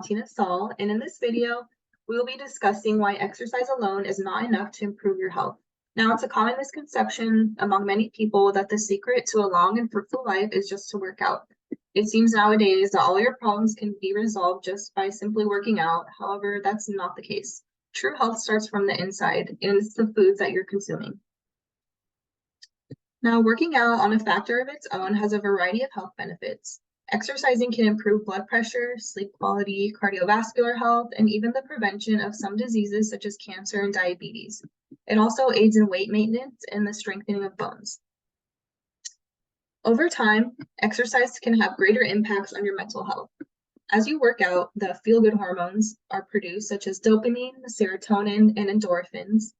Tina Saul, and in this video, we will be discussing why exercise alone is not enough to improve your health. Now, it's a common misconception among many people that the secret to a long and fruitful life is just to work out. It seems nowadays that all your problems can be resolved just by simply working out. However, that's not the case. True health starts from the inside, and it's the foods that you're consuming. Now, working out on a factor of its own has a variety of health benefits. Exercising can improve blood pressure, sleep quality, cardiovascular health, and even the prevention of some diseases such as cancer and diabetes. It also aids in weight maintenance and the strengthening of bones. Over time, exercise can have greater impacts on your mental health. As you work out, the feel-good hormones are produced, such as dopamine, serotonin, and endorphins.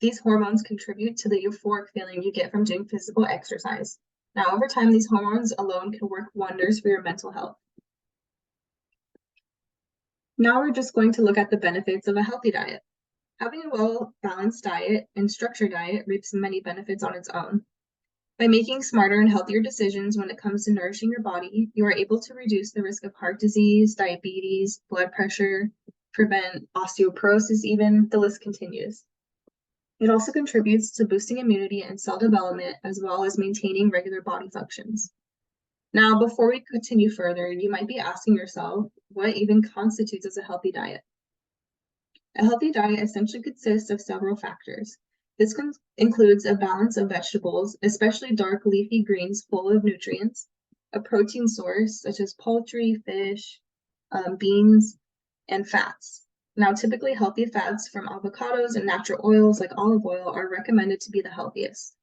These hormones contribute to the euphoric feeling you get from doing physical exercise. Now, over time, these hormones alone can work wonders for your mental health. Now we're just going to look at the benefits of a healthy diet. Having a well-balanced diet and structured diet reaps many benefits on its own. By making smarter and healthier decisions when it comes to nourishing your body, you are able to reduce the risk of heart disease, diabetes, blood pressure, prevent osteoporosis even, the list continues. It also contributes to boosting immunity and cell development, as well as maintaining regular body functions. Now, before we continue further, you might be asking yourself, what even constitutes as a healthy diet? A healthy diet essentially consists of several factors. This includes a balance of vegetables, especially dark leafy greens full of nutrients, a protein source such as poultry, fish, beans, and fats. Now, typically healthy fats from avocados and natural oils like olive oil are recommended to be the healthiest.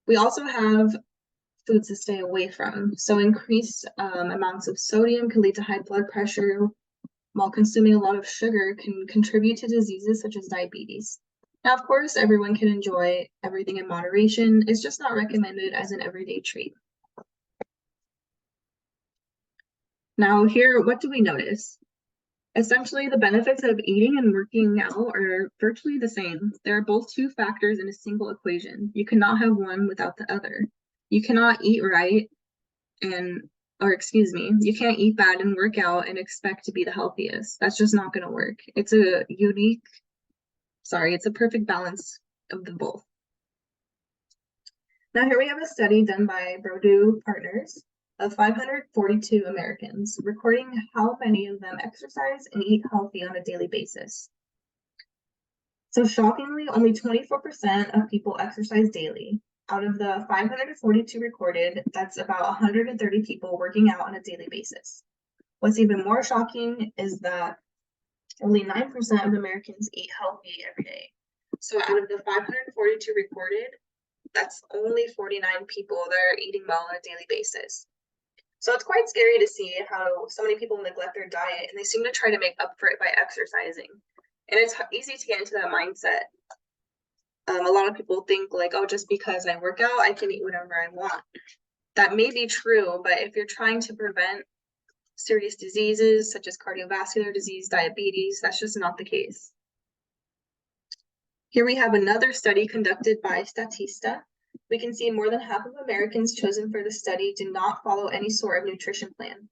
We also have foods to stay away from. So increased amounts of sodium can lead to high blood pressure, while consuming a lot of sugar can contribute to diseases such as diabetes. Now, of course, everyone can enjoy everything in moderation. It's just not recommended as an everyday treat. Now here, what do we notice? Essentially, the benefits of eating and working out are virtually the same. There are both two factors in a single equation. You cannot have one without the other. You cannot eat right you can't eat bad and work out and expect to be the healthiest. That's just not going to work. It's a perfect balance of the both. Now here we have a study done by Brodew Partners of 542 Americans, recording how many of them exercise and eat healthy on a daily basis. So shockingly, only 24% of people exercise daily. Out of the 542 recorded, that's about 130 people working out on a daily basis. What's even more shocking is that only 9% of Americans eat healthy every day. So out of the 542 recorded, that's only 49 people that are eating well on a daily basis. So it's quite scary to see how so many people neglect their diet, and they seem to try to make up for it by exercising. And it's easy to get into that mindset. A lot of people think like, oh, just because I work out, I can eat whatever I want. That may be true, but if you're trying to prevent serious diseases such as cardiovascular disease, diabetes, that's just not the case. Here we have another study conducted by Statista. We can see more than half of Americans chosen for the study do not follow any sort of nutrition plan.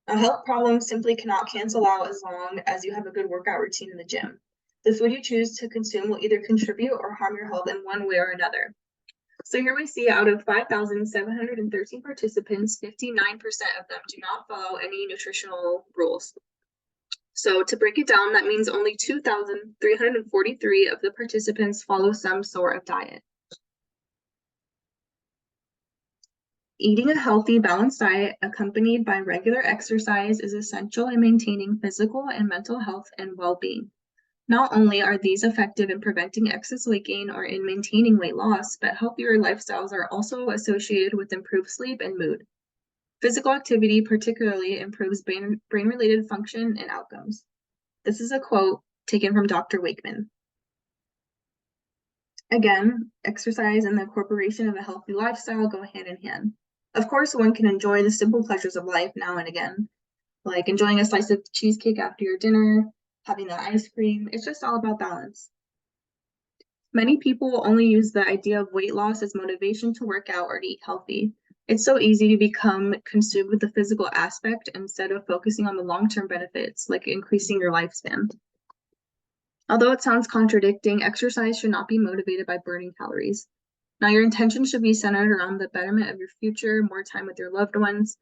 A health problem simply cannot cancel out as long as you have a good workout routine in the gym. The food you choose to consume will either contribute or harm your health in one way or another. So here we see out of 5,713 participants, 59% of them do not follow any nutritional rules. So to break it down, that means only 2,343 of the participants follow some sort of diet. Eating a healthy, balanced diet accompanied by regular exercise is essential in maintaining physical and mental health and well-being. Not only are these effective in preventing excess weight gain or in maintaining weight loss, but healthier lifestyles are also associated with improved sleep and mood. Physical activity particularly improves brain-related function and outcomes. This is a quote taken from Dr. Wakeman. Again, exercise and the incorporation of a healthy lifestyle go hand in hand. Of course, one can enjoy the simple pleasures of life now and again, like enjoying a slice of cheesecake after your dinner, having the ice cream. It's just all about balance. Many people only use the idea of weight loss as motivation to work out or to eat healthy. It's so easy to become consumed with the physical aspect instead of focusing on the long-term benefits, like increasing your lifespan. Although it sounds contradicting, exercise should not be motivated by burning calories. Now, your intention should be centered around the betterment of your future, more time with your loved ones,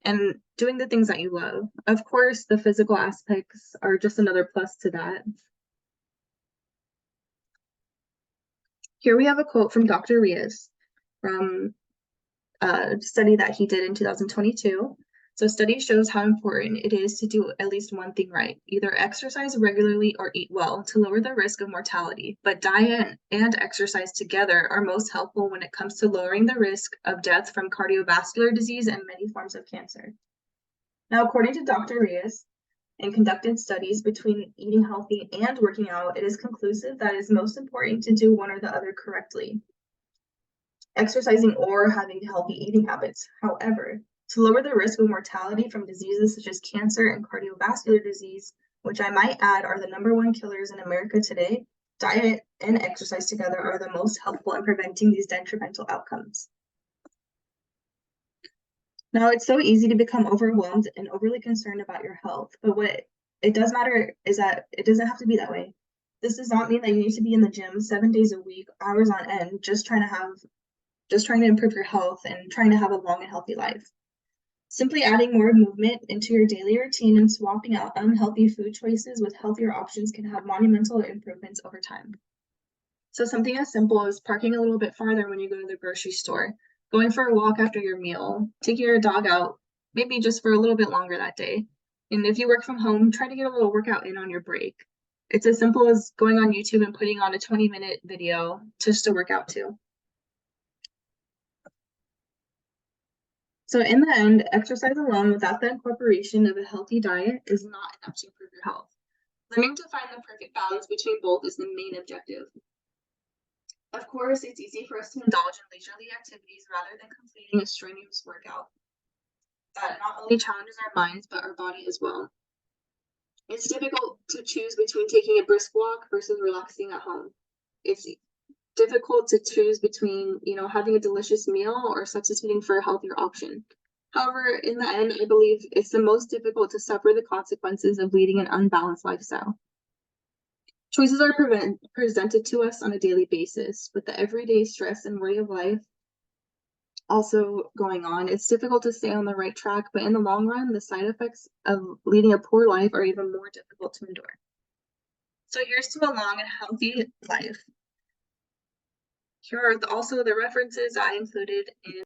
and doing the things that you love. Of course, the physical aspects are just another plus to that. Here we have a quote from Dr. Rios from a study that he did in 2022. So study shows how important it is to do at least one thing right, either exercise regularly or eat well to lower the risk of mortality. But diet and exercise together are most helpful when it comes to lowering the risk of death from cardiovascular disease and many forms of cancer. Now, according to Dr. Rios, in conducted studies between eating healthy and working out, it is conclusive that it is most important to do one or the other correctly, exercising or having healthy eating habits. However, to lower the risk of mortality from diseases such as cancer and cardiovascular disease, which I might add are the #1 killers in America today, diet and exercise together are the most helpful in preventing these detrimental outcomes. Now, it's so easy to become overwhelmed and overly concerned about your health, but what it does matter is that it doesn't have to be that way. This does not mean that you need to be in the gym 7 days a week, hours on end, just trying to improve your health and trying to have a long and healthy life. Simply adding more movement into your daily routine and swapping out unhealthy food choices with healthier options can have monumental improvements over time. So something as simple as parking a little bit farther when you go to the grocery store, going for a walk after your meal, taking your dog out, maybe just for a little bit longer that day. And if you work from home, try to get a little workout in on your break. It's as simple as going on YouTube and putting on a 20-minute video just to work out too. So in the end, exercise alone without the incorporation of a healthy diet is not enough to improve your health. Learning to find the perfect balance between both is the main objective. Of course, it's easy for us to indulge in leisurely activities rather than completing a strenuous workout that not only challenges our minds, but our body as well. It's difficult to choose between taking a brisk walk versus relaxing at home. It's difficult to choose between, having a delicious meal or substituting for a healthier option. However, in the end, I believe it's the most difficult to suffer the consequences of leading an unbalanced lifestyle. Choices are presented to us on a daily basis. With the everyday stress and worry of life also going on, it's difficult to stay on the right track, but in the long run, the side effects of leading a poor life are even more difficult to endure. So here's to a long and healthy life. Here are also the references I included in